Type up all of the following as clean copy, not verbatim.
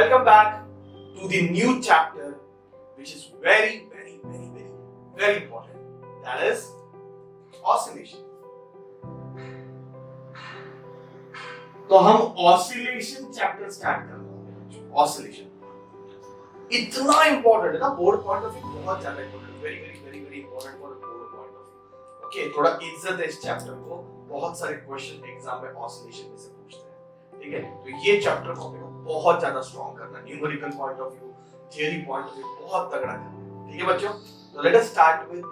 welcome back to the new chapter, which is very important. That is oscillation. तो हम oscillation chapter start कर रहे हैं. Oscillation इतना इंपॉर्टेंट है ना, बोर्ड पॉइंट ऑफ व्यू बहुत ज्यादा important, very important for board point of view. Okay, थोड़ा इज्जत है इस चैप्टर को. बहुत सारे क्वेश्चन एग्जाम में ऑसिलेशन में से पूछते हैं. ठीक है, तो ये चैप्टर को बहुत ज्यादा स्ट्रांग करना, numerical point of view, theory point of view बहुत तगड़ा करना. ठीक है बच्चों, तो let us start with the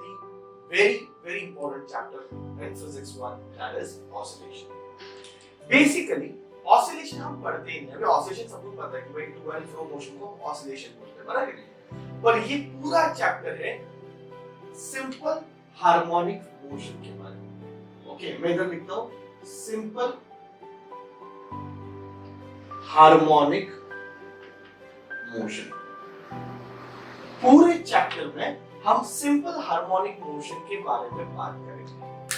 very important chapter in physics 1, that is oscillation. Basically oscillation हम पढ़ते ही नहीं. अभी ऑसिलेशन सबको पता है कि भाई टू एंड फ्रो मोशन को ऑसिलेशन बोलते हैं, बराबर है. पर ये पूरा चैप्टर है सिंपल हार्मोनिक मोशन के बारे में. ओके, मैं इधर लिखता हूं सिंपल हार्मोनिक मोशन. पूरे चैप्टर में हम सिंपल हार्मोनिक मोशन के बारे में बात करेंगे.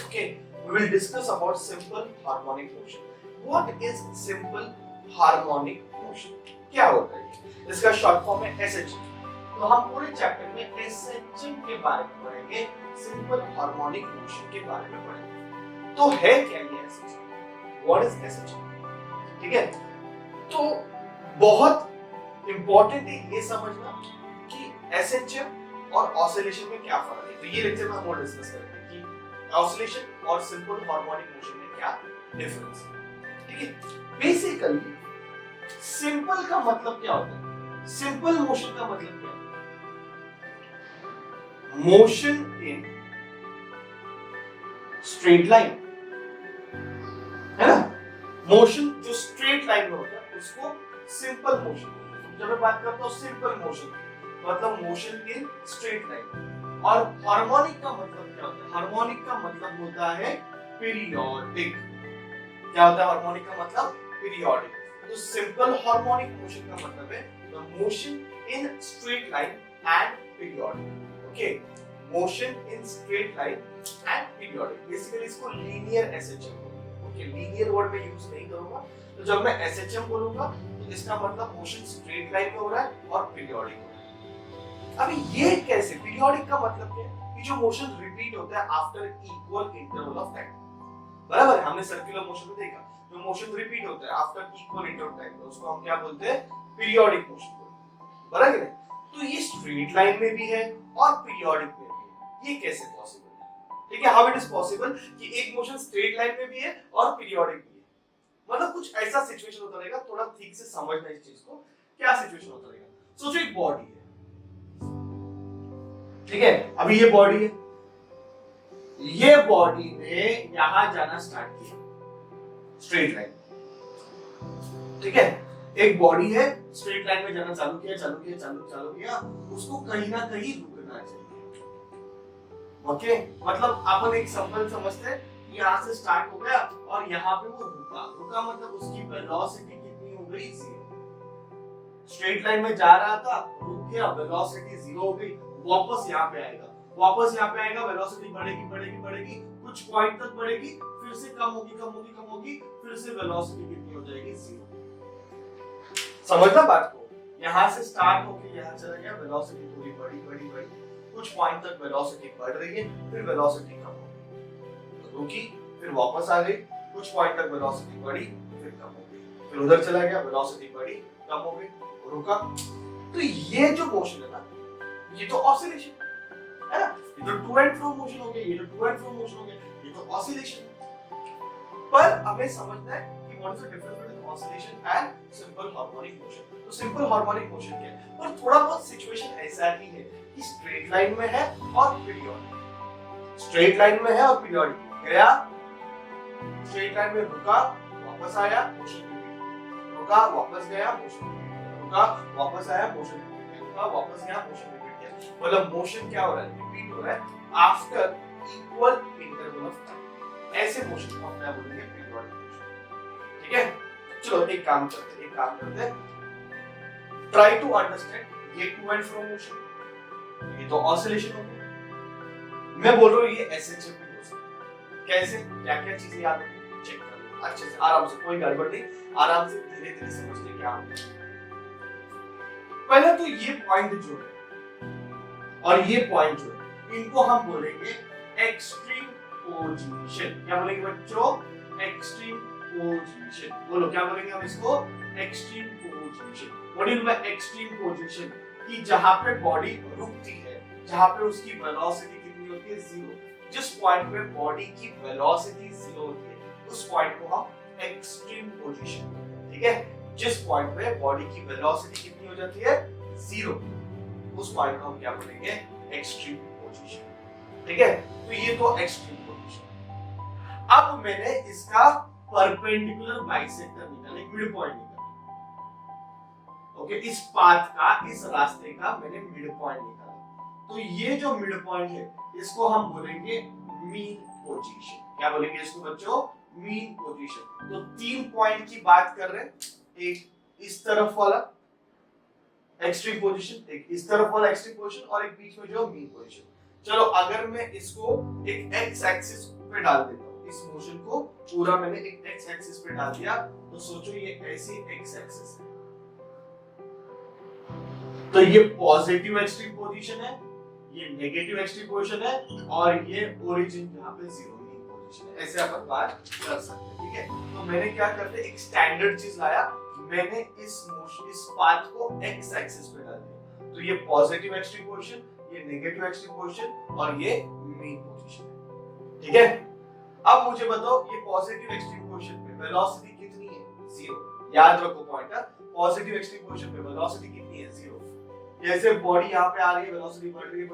Okay, we will discuss about simple harmonic motion. What is simple harmonic motion? क्या होता है? इसका शॉर्ट फॉर्म है SHM. तो हम पूरे चैप्टर में SHM के बारे में पढ़ेंगे, सिंपल हार्मोनिक मोशन के बारे में पढ़ेंगे. तो है क्या ये SHM? What is SHM? ठीक है, तो बहुत इंपॉर्टेंट है ये समझना कि SHM और ऑसिलेशन में क्या फर्क है. तो ये लेक्चर में हम और डिस्कस करेंगे कि ऑसिलेशन और सिंपल हार्मोनिक मोशन में क्या डिफरेंस है. ठीक है, बेसिकली सिंपल का मतलब क्या होता है? सिंपल मोशन का मतलब क्या है? मोशन इन स्ट्रेट लाइन, है ना. मोशन जो स्ट्रेट लाइन में होता है उसको सिंपल मोशन. जब मैं बात करता हूं सिंपल मोशन मतलब मोशन इन स्ट्रेट लाइन. और हार्मोनिक का मतलब क्या होता है? हार्मोनिक का मतलब होता है पीरियोडिक. क्या होता है हार्मोनिक का मतलब? पीरियोडिक. तो सिंपल हार्मोनिक मोशन का मतलब है the motion in straight line and periodic. Okay, motion in straight line and periodic. Basically इसको linear SHM. Okay, linear word में यूज नहीं करूंगा. तो जब मैं SHM बोलूंगा तो इसका मतलब मोशन स्ट्रेट लाइन में हो रहा है और पीरियोडिक हो रहा है. अभी ये कैसे? पीरियोडिक का मतलब क्या है? कि जो मोशन रिपीट होता है after equal interval of time. बराबर है, हमने सर्कुलर मोशन में देखा जो मोशन रिपीट होता है after equal interval of time उसको हम क्या बोलते हैं? पीरियोडिक मोशन बोलते हैं. बराबर है. तो ये स्ट्रेट लाइन में भी है और पीरियोडिक में भी है. ये कैसे पॉसिबल है? ठीक है, हाउ इट इज पॉसिबल कि एक मोशन स्ट्रेट लाइन में भी है और पीरियोडिक भी है. मतलब कुछ ऐसा सिचुएशन होता रहेगा, थोड़ा ठीक से समझना इस चीज को. क्या सिचुएशन होता रहेगा? सोचो एक बॉडी है, ठीक है. अभी ये बॉडी है, ये बॉडी ने यहां जाना स्टार्ट किया स्ट्रेट लाइन. ठीक है, एक बॉडी है स्ट्रेट लाइन में जाना चालू किया. उसको कहीं ना कहीं रुकना चाहिए. ओके, मतलब अपन एक सिंपल समझते हैं, यहां से स्टार्ट हो गया और यहां पे वो रुका मतलब उसकी वेलोसिटी कितनी हो गई? 0. स्ट्रेट लाइन में जा रहा था, रुक गया, वेलोसिटी 0 हो गई. वापस यहाँ पे आएगा, वेलोसिटी बढ़ेगी, कुछ पॉइंट तक बढ़ेगी, फिर से कम होगी, फिर से वेलोसिटी कितनी हो जाएगी? 0. समझना बात को. यहाँ से स्टार्ट होके यहाँ चला गया, वेलोसिटी थोड़ी बढ़ी, कुछ पॉइंट तक वेलोसिटी बढ़ रही है, फिर वेलोसिटी कम हो गई, रुकी, फिर वापस आ गई, कुछ पॉइंट तक वेलोसिटी बढ़ी, फिर कम हो गई, फिर उधर चला गया, वेलोसिटी बढ़ी, कम हो गई, रुका. तो ये जो मोशन है ना, ये तो ऑसिलेशन है ना. ये तो टू एंड फ्रो मोशन हो गया, ये तो ऑसिलेशन. पर हमें समझना है कि what is the difference between oscillation and simple harmonic motion. तो सिंपल हार्मोनिक मोशन क्या है? पर थोड़ा बहुत सिचुएशन ऐसा ही है कि स्ट्रेट लाइन में है और पीरियोडिक. स्ट्रेट लाइन में है और पीरियोडिक. गया स्ट्रेट लाइन में, रुका, वापस आया, मोशन रिपीट. रुका, वापस गया, मोशन रिपीट. रुका, वापस आया, मोशन रिपीट. रुका, वापस गया, मोशन रिपीट. मतलब मोशन क्या हो रहा है? रिपीट हो रहा है after equal interval of time. ऐसे मोशन को हम क्या बोलेंगे? Periodic motion. ठीक है, चलो एक काम करते हैं. ट्राई टू अंडरस्टैंड ये टू एंड फ्रो मोशन, ये तो ऑसिलेशन हो गया. मैं बोल रहा हूँ ये SHM भी हो सकता है. कैसे? क्या चीजें याद रखनी, चेक कर लो अच्छे से, आराम से, कोई गड़बड़ नहीं, आराम से धीरे समझते क्या होगा. पहले तो ये पॉइंट जो है और ये पॉइंट जो है इनको हम बोलेंगे एक्सट्रीम पोजीशन। क्या बोलेंगे बच्चों? Extreme position. बोलो क्या बोलेंगे हम इसको? Extreme position. What is by extreme position? कि जहां पे बॉडी रुकती है, जहां पे उसकी वेलोसिटी कितनी होती है? जीरो। जिस पॉइंट पे बॉडी की वेलोसिटी जीरो होती है उस पॉइंट को हम एक्सट्रीम पोजीशन, ठीक है? जिस पॉइंट पे बॉडी की वेलोसिटी कितनी हो जाती है? जीरो, उस पॉइंट को हम क्या बोलेंगे? एक्सट्रीम पोजीशन, ठीक है? तो ये तो एक्सट्रीम पोजीशन। अब मैंने इसका परपेंडिकुलर बाइसेक्टर निकाला, एक मिड पॉइंट निकाला। ओके, इस पाथ का, इस रास्ते का मैंने मिड पॉइंट निकाला। तो ये जो मिड पॉइंट है इसको हम बोलेंगे मीन पोजीशन। क्या बोलेंगे इसको बच्चों? Mean position. तो 3 पॉइंट की बात कर रहे हैं, एक इस तरफ वाला एक्सट्रीम पोजीशन, एक इस तरफ वाला एक्सट्रीम पोजीशन और एक बीच में जो मीन पोजीशन। चलो अगर मैं इसको एक एक्स एक्सिस पे डाल देता हूं, इस मोशन को पूरा मैंने एक एक्स एक्सिस पे डाल दिया, तो सोचो ये ऐसी एक्स एक्सिस है, तो ये पॉजिटिव एक्सट्रीम पोजीशन है, ये नेगेटिव एक्सट्रीम पोजीशन है और ये ओरिजिन यहाँ पे जीरो मीन पोजीशन है। ऐसे अपन बात कर सकते हैं, ठीक है? तो मैंने क्या करते एक स्टैंडर्ड चीज लाया, मैंने इस मोशन, इस पाथ को एक्स एक्सिस पे डाल दिया। तो ये पॉजिटिव एक्सट्रीम पोजीशन, ये नेगेटिव एक्सट्रीम पोजीशन और ये मीन पोजीशन है, ठीक है? अब मुझे बताओ ये पॉजिटिव एक्सट्रीम पोजीशन पे वेलोसिटी कितनी है? जीरो। याद रखो पॉइंटर, पॉजिटिव एक्सट्रीम पोजीशन पे वेलोसिटी कितनी है? जीरो। जैसे बॉडी यहाँ पे आ रही है, वेलोसिटी बढ़ रही है,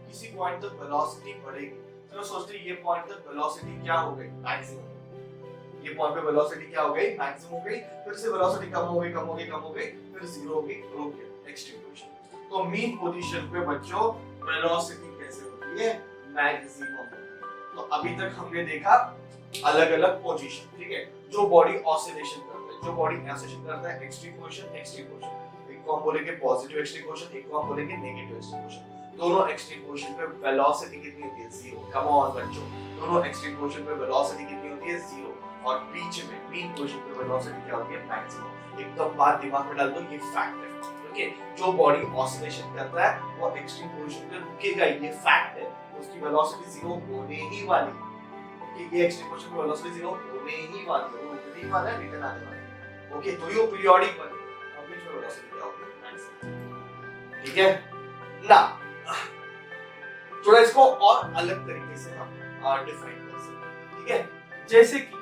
किसी पॉइंट तक वेलोसिटी बढ़ेगी। चलो सोचते ये पॉइंट तक वेलोसिटी क्या हो गई? मैक्सिमम। ये पॉइंट पे वेलोसिटी क्या हो गई? मैक्सिमम हो गई। फिर से वेलोसिटी कम हो गई, फिर जीरो हो गई, रुक गया, एक्सट्रीम पोजीशन। तो मीन पोजीशन पे बच्चों वेलोसिटी कैसे होती है? मैक्सिमम। तो अभी तक हमने देखा अलग-अलग पोजीशन, ठीक है? जो बॉडी ऑसिलेशन करता है, जो बॉडी ऑसिलेशन करता है, एक्सट्रीम पोजीशन, एक को हम बोलेंगे पॉजिटिव एक्सट्रीम पोजीशन, एक को हम बोलेंगे नेगेटिव एक्सट्रीम पोजीशन। दोनों एक्सट्रीम पोजीशन पे वेलोसिटी कितनी होती है? जीरो। कम ऑन बच्चों, दोनों एक्सट्रीम पोजीशन पे वेलोसिटी कितनी होती है? जीरो। और बीच में मीन पोजीशन पे वेलोसिटी क्या होती है? मैक्सिमम। एकदम बात दिमाग में डाल दो, ये फैक्ट है, ओके? जो बॉडी ऑसिलेशन करता है वो एक्सट्रीम पोजीशन पे रुकेगा, ये फैक्ट है। उसकी वेलोसिटी जीरो होने ही वाली है, ये एक्सट्रीम पोजीशन पे वेलोसिटी जीरो होने ही वाली है, वो रुकने ही वाला है, रिटर्न आने वाला है, ओके? तो ये पीरियोडिक बन ठीक है ना? थोड़ा इसको और अलग तरीके से हम डिफाइन कर सकते हैं, ठीक है? जैसे कि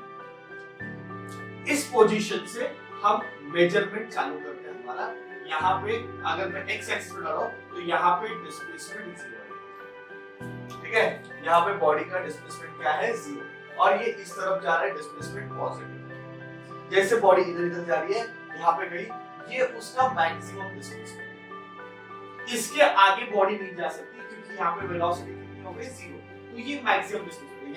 इस पोजीशन से हम मेजरमेंट चालू करते हैं हमारा। यहाँ पे अगर मैं एक्स एक्सिस पे डालूं तो यहाँ पे डिस्प्लेसमेंट जीरो है, ठीक है? यहाँ पे बॉडी का डिस्प्लेसमेंट क्या है? जीरो। और ये इस तरफ जा रहा है, डिस्प्लेसमेंट पॉजिटिव। जैसे बॉडी इधर जा रही है, यहाँ पे गई, ये उसका मैक्सिमम डिस्प्लेसमेंट। इसके आगे बॉडी नहीं जा सकती क्योंकि यहाँ पे वेलोसिटी कितनी हो गई? जीरो। तो ये मैक्सिमम डिस्प्लेसमेंट,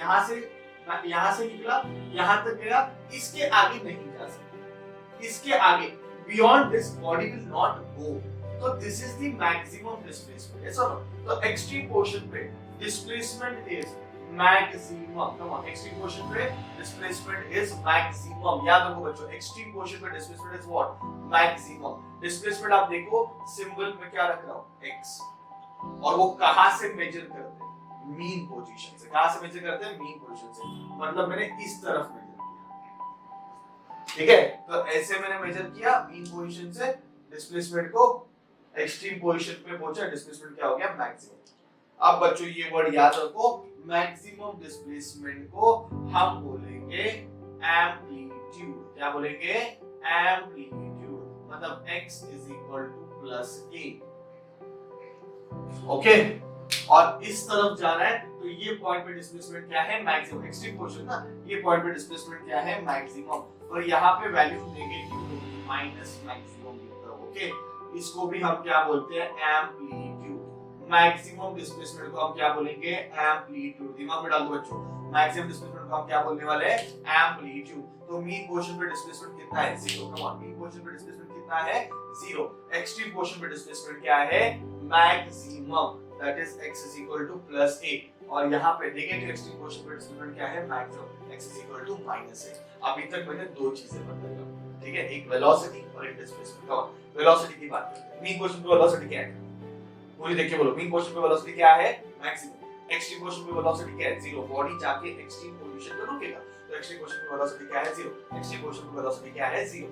यहाँ से निकला, यहाँ तक गया, इसके आगे नहीं जा सकती, इसके आगे beyond this body will not go. तो this is the maximum displacement, ऐसा ना? तो एक्सट्रीम पोजीशन पे displacement is maximum. Come on, extreme position पे डिस्प्लेसमेंट इज मैक्सिमम। याद रखो बच्चों, एक्सट्रीम पोजीशन पे displacement is what? Maximum. Displacement आप देखो सिंबल में क्या रख रहा हूं? x। और वो कहां से मेजर करते हैं? मीन पोजीशन से। कहां से मेजर करते हैं? मीन पोजीशन से। मतलब मैंने इस तरफ मेजर किया, ठीक है? तो ऐसे मैंने मेजर किया मीन पोजीशन से डिस्प्लेसमेंट को, एक्सट्रीम पोजीशन पे पहुंचा, डिस्प्लेसमेंट क्या हो गया? मैक्सिमम। अब बच्चों ये वर्ड याद रखो, मैक्सिमम डिस्प्लेसमेंट को हम बोलेंगे एम्पलीट्यूड। क्या बोलेंगे? एम्पलीट्यूड। मतलब x is equal to plus a, okay? और इस तरफ जा रहा है तो ये पॉइंट पे डिस्प्लेसमेंट क्या है? मैक्सिमम। एक्सट्रीम पोजीशन ना, ये पॉइंट पे डिस्प्लेसमेंट क्या है? मैक्सिमम। और यहाँ पे वैल्यू नेगेटिव होगी, माइनस मैक्सिमम की तरफ, ओके? इसको भी हम क्या बोलते हैं? एम्पलीट्यूड। मैक्सिमम डिस्प्लेसमेंट को हम क्या बोलेंगे? एम्पलीट्यूड। दिमाग में डाल दो बच्चों, मैक्सिमम डिस्प्लेसमेंट को हम क्या बोलने वाले हैं? एम्पलीट्यूड। तो मीन पोजीशन पे डिस्प्लेसमेंट कितना है? Zero. Come on, mean position पे डिस्प्लेसमेंट कितना है? जीरो। एक्सट्रीम पोजीशन पे डिस्प्लेसमेंट क्या है? Maximum, that is x is equal to plus a। और यहाँ पे नेगेटिव एक्सट्रीम पोजीशन पे डिस्प्लेसमेंट क्या है? Maximum, x is equal to minus a। अभी तक मैंने दो चीजें बताई, ठीक है, एक वेलोसिटी और एक डिस्प्लेसमेंट। वेलोसिटी की बात करते हैं, मीन पोजीशन पे वेलोसिटी क्या है, पूरी देखिए बोलो, मीन पोजीशन पे वेलोसिटी क्या है, मैक्सिमम। एक्सट्रीम पोजीशन पे वेलोसिटी क्या है, जीरो। बॉडी जाके एक्सट्रीम पोजीशन पे रुकेगा, तो एक्सट्रीम पोजीशन पे वेलोसिटी क्या है, जीरो। एक्सट्रीम पोजीशन पे वेलोसिटी क्या है, जीरो।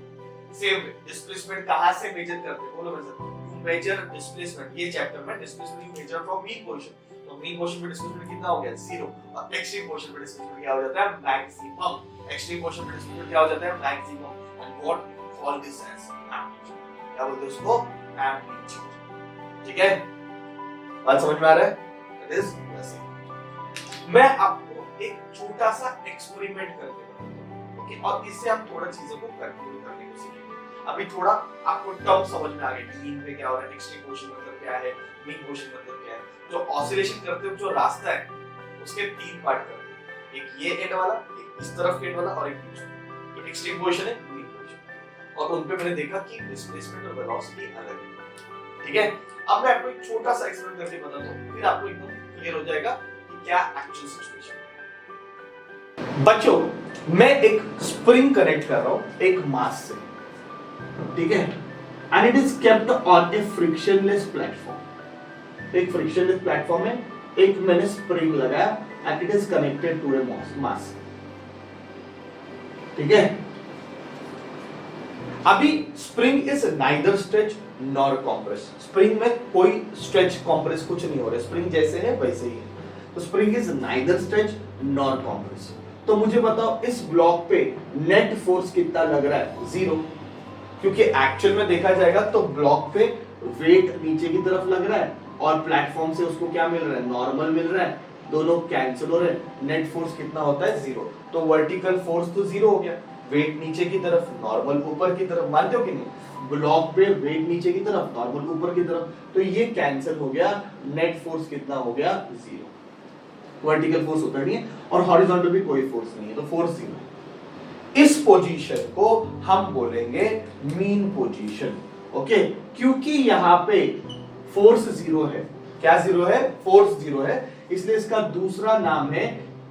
सेम डिस्प्लेसमेंट कहां से मेजर करते हैं, बोलो मेजर, यू मेजर डिस्प्लेसमेंट। ये चैप्टर में displacement you measure from mean position, तो मीन पोजीशन पे डिस्प्लेसमेंट कितना हो गया, जीरो। और एक्सट्रीम पोजीशन पे डिस्प्लेसमेंट क्या हो जाता है, मैक्सिमम। एक्सट्रीम पोजीशन पे डिस्प्लेसमेंट क्या हो जाता है, maximum. And what you call this as amplitude, क्या बोलते हैं उसको, एम्पलीट्यूड। ठीक है, बात समझ में आ रहा है, इट इज वैसे। मैं आपको एक छोटा सा एक्सपेरिमेंट करके बताऊंगा, ओके, और इससे हम थोड़ा चीजों को कंट्रोल करने को सीखेंगे। अभी थोड़ा आपको टर्म समझ में आ गया, मीन पे क्या हो रहा है, एक्सट्रीम पोजीशन मतलब क्या है, मीन पोजीशन मतलब क्या है। जो ऑसिलेशन करते हुए जो रास्ता है उसके तीन पार्ट करते हैं, एक ये एंड वाला, एक इस तरफ के एंड वाला, और एक बीच में। ये एक्सट्रीम पोजीशन है, मीन पोजीशन, और उन पे मैंने देखा कि डिस्प्लेसमेंट और वेलोसिटी अलग है। ठीक है, अब मैं आपको एक छोटा सा एक्सपेरिमेंट करके बताता हूं, फिर आपको एकदम क्लियर हो जाएगा कि क्या एक्चुअल सिचुएशन है। बच्चों, मैं एक स्प्रिंग कनेक्ट कर रहा हूं एक मास से, ठीक है, and it is kept on a frictionless platform. एक फ्रिक्शनलेस प्लेटफॉर्म है, एक मैंने स्प्रिंग लगाया and it is connected to a mass. ठीक है, अभी spring is neither stretch nor compress. Spring में कोई स्ट्रेच कॉम्प्रेस कुछ नहीं हो रहा है, स्प्रिंग जैसे है वैसे ही है। तो spring is neither stretch nor compress. तो मुझे बताओ इस ब्लॉक पे नेट फोर्स कितना लग रहा है, जीरो, क्योंकि एक्चुअल में देखा जाएगा तो ब्लॉक पे वेट नीचे की तरफ लग रहा है और प्लेटफॉर्म से उसको क्या मिल रहा है, नॉर्मल मिल रहा है, दोनों कैंसिल हो रहे हैं, नेट फोर्स कितना होता है, जीरो। तो वर्टिकल फोर्स तो जीरो हो गया, वेट नीचे की तरफ, नॉर्मल ऊपर की तरफ, मानते हो कि नहीं, ब्लॉक पे वेट नीचे की तरफ, नॉर्मल ऊपर की तरफ, तो ये कैंसिल हो गया, नेट फोर्स कितना हो गया, जीरो। वर्टिकल फोर्स होता नहीं है और हॉरिजॉन्टल भी कोई फोर्स नहीं है, तो फोर्स जीरो। इस पोजीशन को हम बोलेंगे मीन पोजीशन, ओके, क्योंकि यहां पे फोर्स जीरो है। क्या जीरो है, फोर्स जीरो है, इसलिए इसका दूसरा नाम है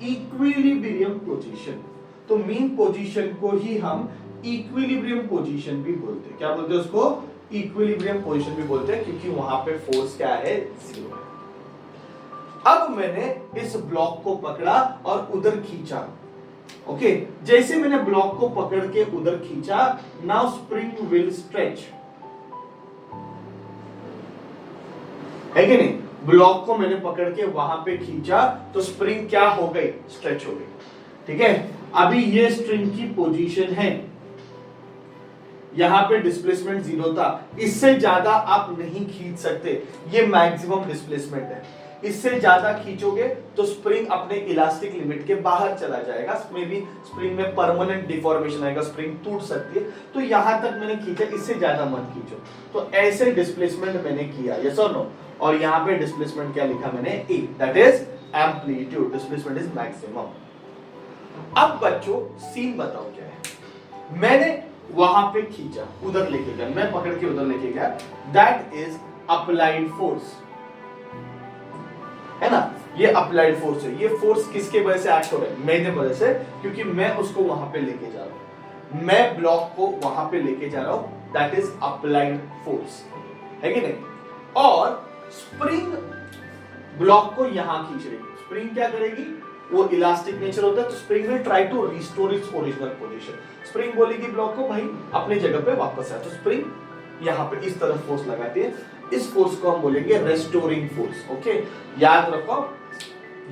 इक्विलिब्रियम पोजीशन। तो मीन पोजीशन को ही हम इक्विलिब्रियम पोजीशन भी बोलते हैं। क्या बोलते हैं उसको, इक्विलिब्रियम पोजीशन भी बोलते हैं, क्योंकि वहां पे फोर्स क्या है, जीरो है। अब मैंने इस ब्लॉक को पकड़ा और उधर खींचा, ओके, जैसे मैंने ब्लॉक को पकड़ के उधर खींचा, नाउ स्प्रिंग विल स्ट्रेच, है कि नहीं, ब्लॉक को मैंने पकड़ के वहां पे खींचा तो स्प्रिंग क्या हो गई, स्ट्रेच हो गई। ठीक है, अभी ये स्प्रिंग की पोजीशन है, यहां पे डिस्प्लेसमेंट जीरो था, इससे ज्यादा आप नहीं खींच सकते, ये मैक्सिमम डिस्प्लेसमेंट है। इससे ज्यादा खींचोगे तो स्प्रिंग अपने इलास्टिक लिमिट के बाहर चला जाएगा, में भी स्प्रिंग में परमानेंट डिफॉर्मेशन आएगा, स्प्रिंग टूट सकती है। तो यहां तक मैंने खींचा, इससे ज्यादा मत खींचो। तो ऐसे डिस्प्लेसमेंट मैंने किया, यस और नो, और यहां पे डिस्प्लेसमेंट क्या लिखा मैंने, A, that is amplitude, displacement is maximum. अब बच्चों सीन बताओ क्या है, मैंने वहां पे खींचा, उधर लेके गया, मैं पकड़ के उधर लेके गया, दैट इज अप्लाइड फोर्स, है ना, ये अप्लाइड फोर्स है। ये फोर्स किसके वजह से एक्ट हो रहा है, मेरे वजह से, क्योंकि मैं उसको वहां पे लेके जा रहा हूं, मैं ब्लॉक को वहां पे लेके जा रहा हूं, दैट इज अप्लाइड फोर्स, है कि नहीं। और स्प्रिंग ब्लॉक को यहां खींच रही है, स्प्रिंग क्या करेगी, वो इलास्टिक नेचर होता है, तो spring will try to restore its original position. Spring बोलेगी ब्लॉक को भाई अपनी जगह पे वापस आ, तो स्प्रिंग यहां पे इस तरफ फोर्स लगाती है, इस फोर्स को हम बोलेंगे रेस्टोरिंग फोर्स, ओके। याद रखो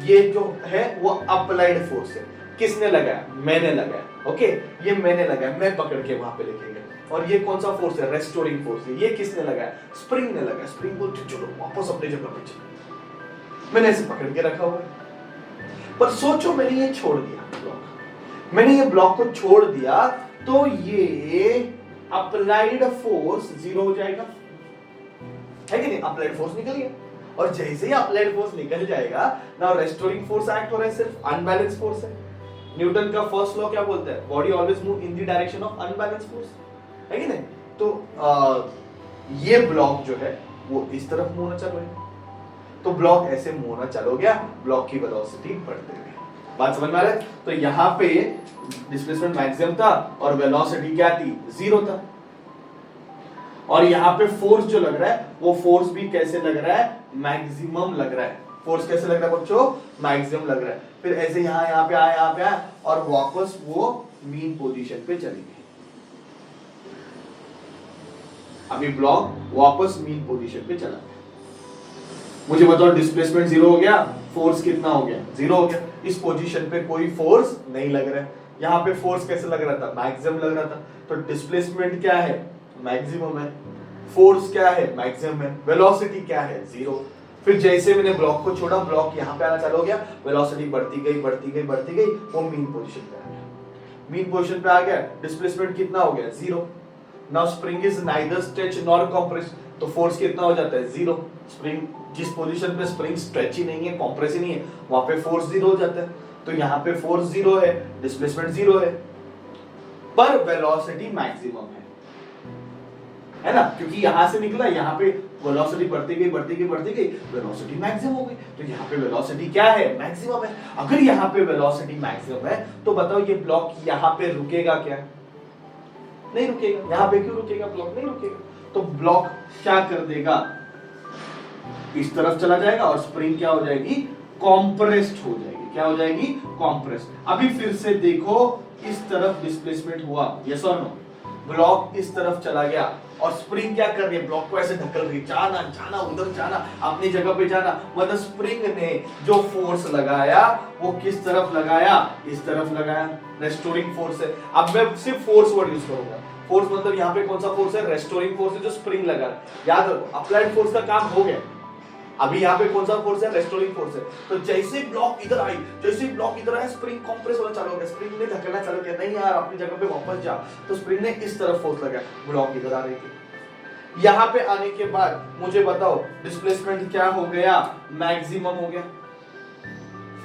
ये जो है वो अप्लाइड फोर्स है, किसने लगाया, मैंने लगाया, ओके, ये मैंने लगाया, मैं पकड़ के वहां पे लेके गया। और ये कौन सा फोर्स है, रेस्टोरिंग फोर्स है, ये किसने लगाया, स्प्रिंग ने लगाया। स्प्रिंग बोलती चलो वापस अपनी जगह पे चलो, मैंने ऐसे पकड़ के रखा हुआ है। पर सोचो मैंने ये छोड़ दिया ब्लॉक, मैंने ये ब्लॉक को छोड़ दिया, तो ये अप्लाइड फोर्स जीरो हो जाएगा, है कि नहीं, अप्लाइड फोर्स निकल गया। और जैसे ही अप्लाइड फोर्स निकल जाएगा, नाउ रेस्टोरिंग फोर्स एक्ट हो रहा है, सिर्फ अनबैलेंस फोर्स है। न्यूटन का फर्स्ट लॉ क्या बोलता है, body always move in the direction of unbalance force, है कि नहीं। तो ये ब्लॉक जो है वो इस तरफ मूव होना चालू है, तो ब्लॉक ऐसे मूव होना चालू हो गया, ब्लॉक की वेलोसिटी बढ़ते गई। बात समझ में आ रहा है? तो यहाँ पे डिस्प्लेसमेंट मैक्सिमम था और वेलोसिटी क्या थी, 0 था। और यहाँ पे फोर्स जो लग रहा है वो फोर्स भी कैसे लग रहा है, मैक्सिमम लग रहा है। फोर्स कैसे लग रहा है बच्चों, मैक्सिमम लग रहा है। फिर ऐसे यहाँ पे आया और वापस वो मीन पोजीशन पे चली गई। अभी ब्लॉक वापस मीन पोजीशन पे चला गया। मुझे बताओ डिस्प्लेसमेंट 0 हो गया, फोर्स कितना हो गया, 0 हो गया। इस पोजीशन पे कोई फोर्स नहीं लग रहा है। यहाँ पे फोर्स कैसे लग रहा था, मैक्सिमम लग रहा था। तो डिस्प्लेसमेंट क्या है, मैक्सिमम है। फोर्स क्या है, मैक्सिमम है। वेलोसिटी क्या है, 0। फिर जैसे मैंने ब्लॉक को छोड़ा, ब्लॉक यहाँ पे आना चालू हो गया, वेलोसिटी बढ़ती गई, वो मीन पोजीशन पे आ गया। मीन पोजीशन पे आ गया, डिस्प्लेसमेंट कितना हो गया, 0। Now spring is neither stretch nor compress, तो फोर्स कितना हो जाता है, 0। स्प्रिंग जिस पोजीशन पे स्प्रिंग स्ट्रेच ही नहीं है, कंप्रेस ही नहीं है, वहां पे फोर्स 0 हो जाता है। तो यहाँ पे फोर्स 0 है, डिस्प्लेसमेंट 0 है, पर वेलोसिटी मैक्सिमम है ना, क्योंकि यहां से निकला, यहाँ पे वेलोसिटी बढ़ती गई, वेलोसिटी मैक्सिमम हो गई। तो यहाँ पे वेलोसिटी क्या है, मैक्सिमम है। अगर यहाँ पे वेलोसिटी मैक्सिमम है तो बताओ ये ब्लॉक यहाँ पे रुकेगा क्या, नहीं रुकेगा। यहाँ पे क्यों रुकेगा, ब्लॉक नहीं रुकेगा। तो ब्लॉक क्या कर देगा, इस तरफ चला जाएगा और स्प्रिंग क्या हो जाएगी, कॉम्प्रेस्ड हो जाएगी। क्या हो जाएगी, कॉम्प्रेस्ड। अभी फिर से देखो, इस तरफ डिस्प्लेसमेंट हुआ, यस और नो। ब्लॉक इस तरफ चला गया और स्प्रिंग क्या कर रही है, ब्लॉक को ऐसे धक्कल रही, जाना उधर जाना, अपनी जगह पे जाना। मतलब स्प्रिंग ने जो फोर्स लगाया वो किस तरफ लगाया, इस तरफ लगाया। रेस्टोरिंग फोर्स है। अब मैं सिर्फ फोर्स वर्ड यूज करूंगा। फोर्स मतलब यहाँ पे कौन सा फोर्स है, रेस्टोरिंग फोर्स है, जो स्प्रिंग लगा है। याद रखो, अप्लाइड फोर्स का काम हो गया। अभी यहाँ पे कौन सा फोर्स है, रेस्टोरिंग फोर्स है। तो जैसे ब्लॉक इधर आई, स्प्रिंग कंप्रेस होना चालू हो गया, स्प्रिंग ने धकेलना चालू किया, नहीं यार अपनी जगह पे वापस जा। तो स्प्रिंग ने इस तरफ फोर्स लगाया, ब्लॉक इधर आ रही थी। यहाँ पे आने के बाद मुझे बताओ डिस्प्लेसमेंट क्या हो गया, मैक्सिमम हो गया।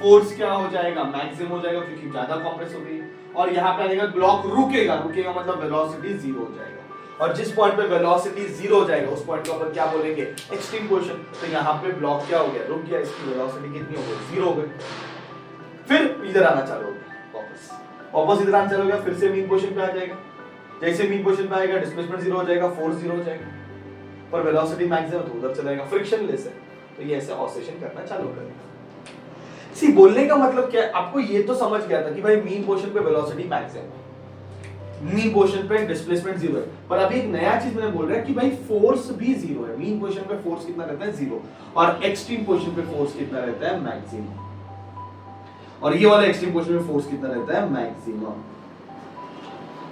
फोर्स क्या हो जाएगा, मैक्सिमम हो जाएगा, क्योंकि ज्यादा कंप्रेस हो गई। और यहाँ पे आएगा ब्लॉक रुकेगा मतलब वेलोसिटी 0 हो जाएगा। और जिस पॉइंट पे वेलोसिटी 0 हो जाएगा उस पॉइंट को अपन क्या बोलेंगे, एक्सट्रीम पोजीशन। तो यहाँ पे ब्लॉक क्या हो गया, रुक गया, इसकी वेलोसिटी कितनी हो गई, 0 हो गई। फिर इधर आना चालू हो गया, वापस इधर आना चालू हो गया, फिर से मीन पोजीशन पे आ जाएगा। जैसे मीन पोजीशन पे आएगा, डिस्प्लेसमेंट 0 हो जाएगा, फोर्स 0 हो जाएगा, पर वेलोसिटी मैक्सिमम तो उधर चला जाएगा, फ्रिक्शनलेस है। तो ये ऐसे ऑसिलेशन करना चालू करेगा। सी बोलने का मतलब क्या है, आपको ये तो समझ गया था कि भाई मीन पोजीशन पे वेलोसिटी मैक्सिमम है, मीन पोजीशन पे डिस्प्लेसमेंट 0 है। पर अभी एक नया चीज मैंने बोल रहा है कि भाई फोर्स भी 0 है। मीन पोजीशन पे फोर्स कितना रहता है, 0। और एक्सट्रीम पोजीशन पे फोर्स कितना रहता है, मैक्सिमम। और ये वाला एक्सट्रीम पोजीशन पे फोर्स कितना रहता है, मैक्सिमम।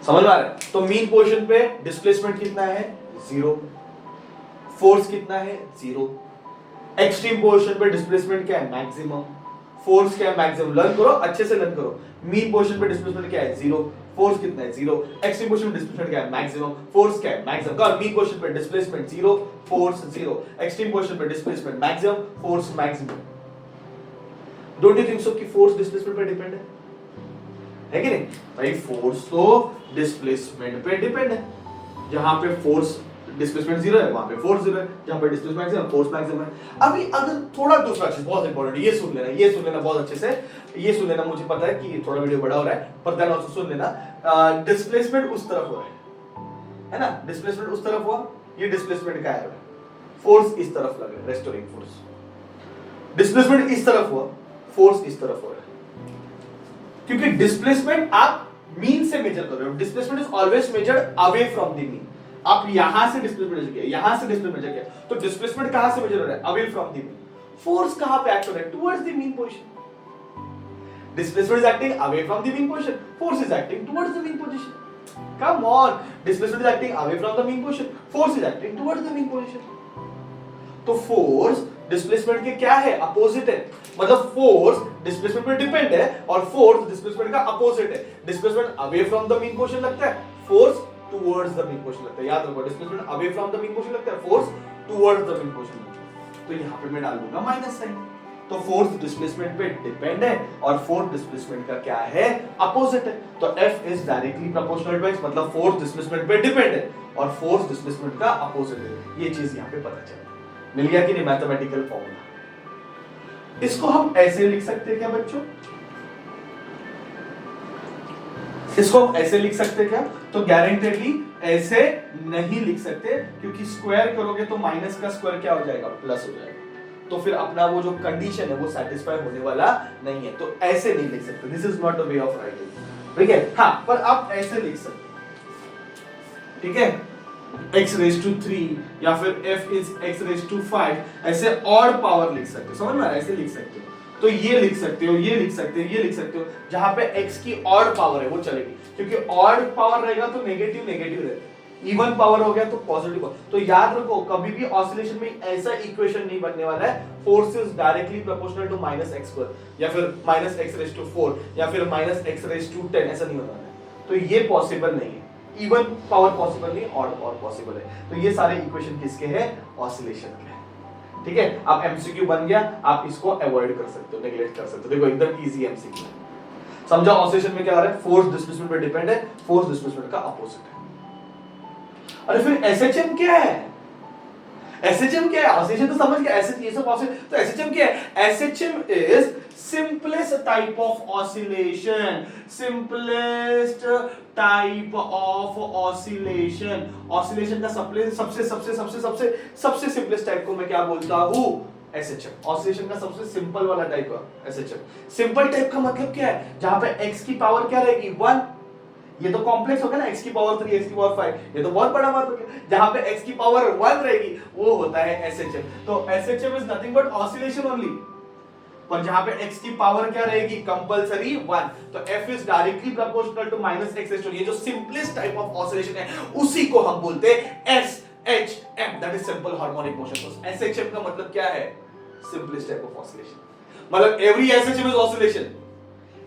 समझ आ रहा है? तो मीन पोजीशन पे डिस्प्लेसमेंट कितना है, 0। फोर्स कितना है, 0। एक्सट्रीम पोजीशन पे डिस्प्लेसमेंट क्या है, मैक्सिमम। फोर्स क्या है, मैक्सिमम। लर्न करो, अच्छे से लर्न करो। मीन पोजीशन पे डिस्प्लेसमेंट क्या है, 0। फोर्स कितना है, 0। एक्सट्रीम पोजीशन पे डिस्प्लेसमेंट क्या है, मैक्सिमम। फोर्स क्या है, मैक्सिमम। और मीन पोजीशन पे डिस्प्लेसमेंट 0, फोर्स 0। एक्सट्रीम पोजीशन पे displacement maximum, force maximum. Don't you think so कि फोर्स डिस्प्लेसमेंट पे डिपेंड है कि नहीं? भाई फोर्स तो डिस्प्लेसमेंट पे डिपेंड है। जहां पे फोर्स डिस्प्लेसमेंट 0 है वहां पे फोर्स 0 है, जहां पे डिस्प्लेसमेंट मैक्सिमम फोर्स मैक्सिमम है। अभी अगर थोड़ा दूसरा चीज बहुत इंपॉर्टेंट, ये सुन लेना बहुत अच्छे से, ये सुन लेना। मुझे पता है कि थोड़ा वीडियो बड़ा हो रहा है, पर देन आल्सो सुन लेना। डिस्प्लेसमेंट उस तरफ हो रहा है ना, डिस्प्लेसमेंट उस तरफ हुआ, ये डिस्प्लेसमेंट का है। फोर्स इस तरफ लग रहा है, रेस्टोरिंग फोर्स। डिस्प्लेसमेंट इस तरफ हुआ, फोर्स इस तरफ हो रहा है, क्योंकि डिस्प्लेसमेंट आप मीन से मेजर कर रहे हो। Displacement is always measured away from the mean. आप यहां से डिस्प्लेसमेंट मेजर किया, यहां से डिस्प्लेसमेंट मेजर किया, तो डिस्प्लेसमेंट कहां से मेजर हो रहा है, away from the mean. Force कहां पे एक्ट हो रहा है, towards the mean position. Displacement is acting away from the mean position, force is acting towards the mean position. Come on, displacement is acting away from the mean position, force is acting towards the mean position. तो force displacement के क्या है, opposite है। मतलब force displacement पे depend है और force displacement का अपोजिट है। Displacement away from the mean position लगता है, force towards the mean position लगता है। याद रखो, displacement away from the mean position लगता है, force towards the mean position लगता है। तो यहां पे मैं डाल दूंगा माइनस साइन। तो फोर्स डिस्प्लेसमेंट पे डिपेंड है और फोर्स डिस्प्लेसमेंट का क्या है, अपोजिट है। तो F is directly proportional to x, मतलब फोर्स डिस्प्लेसमेंट पे डिपेंड है और फोर्स डिस्प्लेसमेंट का अपोजिट है। ये चीज यहां पे पता चला, मिल गया कि नहीं मैथमेटिकल फॉर्मूला। इसको हम ऐसे लिख सकते हैं क्या बच्चों, इसको हम ऐसे लिख सकते क्या? तो गारंटेडली ऐसे नहीं लिख सकते, क्योंकि स्क्वायर करोगे तो माइनस का स्क्वायर क्या हो जाएगा? प्लस हो जाएगा। तो फिर अपना वो जो कंडीशन है वो सेटिस्फाई होने वाला नहीं है, तो ऐसे नहीं लिख सकते। This is not the way of writing, ठीक है? हाँ, पर आप ऐसे लिख सकते, ठीक है? x raised to 3 या फिर f is x raised to 5, ऐसे ऑड पावर लिख सकते हो, समझ में? ऐसे लिख सकते हो। तो ये लिख सकते हो, ये लिख सकते हो, ये लिख सकते हो। जहां पे x की ऑड पावर है वो चलेगी, क्योंकि ऑड पावर रहेगा तो नेगेटिव नेगेटिव रहता है, इवन पावर हो गया तो पॉजिटिव। तो याद रखो, कभी भी ऑसिलेशन में ऐसा इक्वेशन नहीं बनने वाला है force is directly proportional to minus x square या फिर माइनस एक्स रेज टू 4 या फिर माइनस एक्स रेज टू 10, ऐसा नहीं होने वाला है। तो ये पॉसिबल नहीं है, इवन पावर पॉसिबल नहीं, ऑड पावर पॉसिबल है। तो ये सारे इक्वेशन किसके हैं? ऑसिलेशन के हैं, ठीक है? अब एमसीक्यू बन गया, आप इसको अवॉइड कर सकते हो, नेग्लेक्ट कर सकते हो। देखो एकदम इजी एमसीक्यू समझा। ऑसिलेशन में क्या हो रहा है? फोर्स डिस्प्लेसमेंट पे डिपेंड है, फोर्स डिस्प्लेसमेंट का अपोजिट है। अरे फिर एसएचएम क्या है? एसएचएम क्या है? ऑसिलेशन तो समझ गया, ये सब ऑसिलेशन। तो एसएचएम क्या है? SHM is simplest type of oscillation, simplest type of oscillation। oscillation का सबसे simplest type को मैं क्या बोलता हूँ? एसएचएम। oscillation का सबसे सिंपल वाला टाइप है एसएचएम। सिंपल टाइप का मतलब क्या है? जहां पे x की पावर क्या रहेगी? 1। ये तो कॉम्प्लेक्स होगा ना, x की पावर 3, x की पावर 5, ये तो बहुत बड़ा बात हो गया। जहां पे x की पावर 1 रहेगी वो होता है एसएचएम। तो SHM is nothing but oscillation only. पर जहां पे x की पावर क्या रहेगी? कंपलसरी 1। तो f is directly proportional to minus x raise to. ये जो सिंपलेस्ट टाइप ऑफ ऑसिलेशन है उसी को हम बोलते हैं SHM, that is simple harmonic motion. तो SHM का मतलब क्या है? Simplest type of oscillation. मतलब every SHM is oscillation,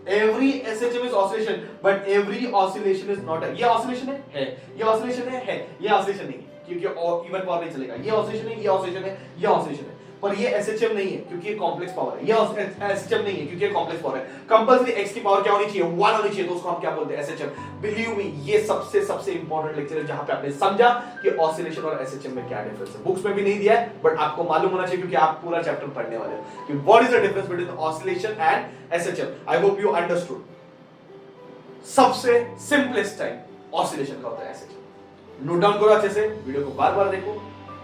every SHM is oscillation, but every oscillation is not a, ये oscillation है, ये oscillation है, ये oscillation नहीं है, क्योंकि इवन पावर नहीं चलेगा। ये oscillation है, ये oscillation है, ये oscillation है, पर ये SHM नहीं है क्योंकि ये कॉम्प्लेक्स पावर है। ये SHM नहीं है क्योंकि ये कॉम्प्लेक्स पावर है। कंपल्सरी x की पावर क्या होनी चाहिए? 1 होनी चाहिए, तो उसको हम क्या बोलते हैं? SHM। बिलीव मी, ये सबसे इंपॉर्टेंट लेक्चर है जहां पे आपने समझा कि ऑसिलेशन और SHM में क्या डिफरेंस है। बुक्स में भी नहीं दिया है, बट आपको मालूम होना चाहिए क्योंकि आप पूरा चैप्टर पढ़ने वाले हो कि what is the difference between oscillation and SHM। I hope you understood. सबसे सिंपलेस्ट टाइप ऑसिलेशन का होता है SHM। नोट डाउन करो अच्छे से, वीडियो को बार-बार देखो,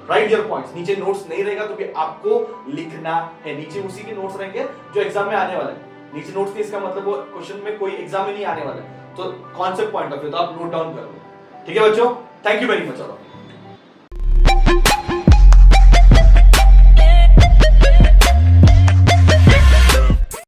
राइट योर पॉइंट्स। नीचे नोट्स नहीं रहेगा तो भी आपको लिखना है, नीचे उसी के नोट्स रहेंगे जो एग्जाम में आने वाले हैं। नीचे नोट्स नहीं, इसका मतलब वो क्वेश्चन में कोई एग्जाम में नहीं आने वाला है, तो कॉन्सेप्ट पॉइंट ऑफ व्यू तो आप नोट डाउन कर लो, ठीक है बच्चों? Thank you very much.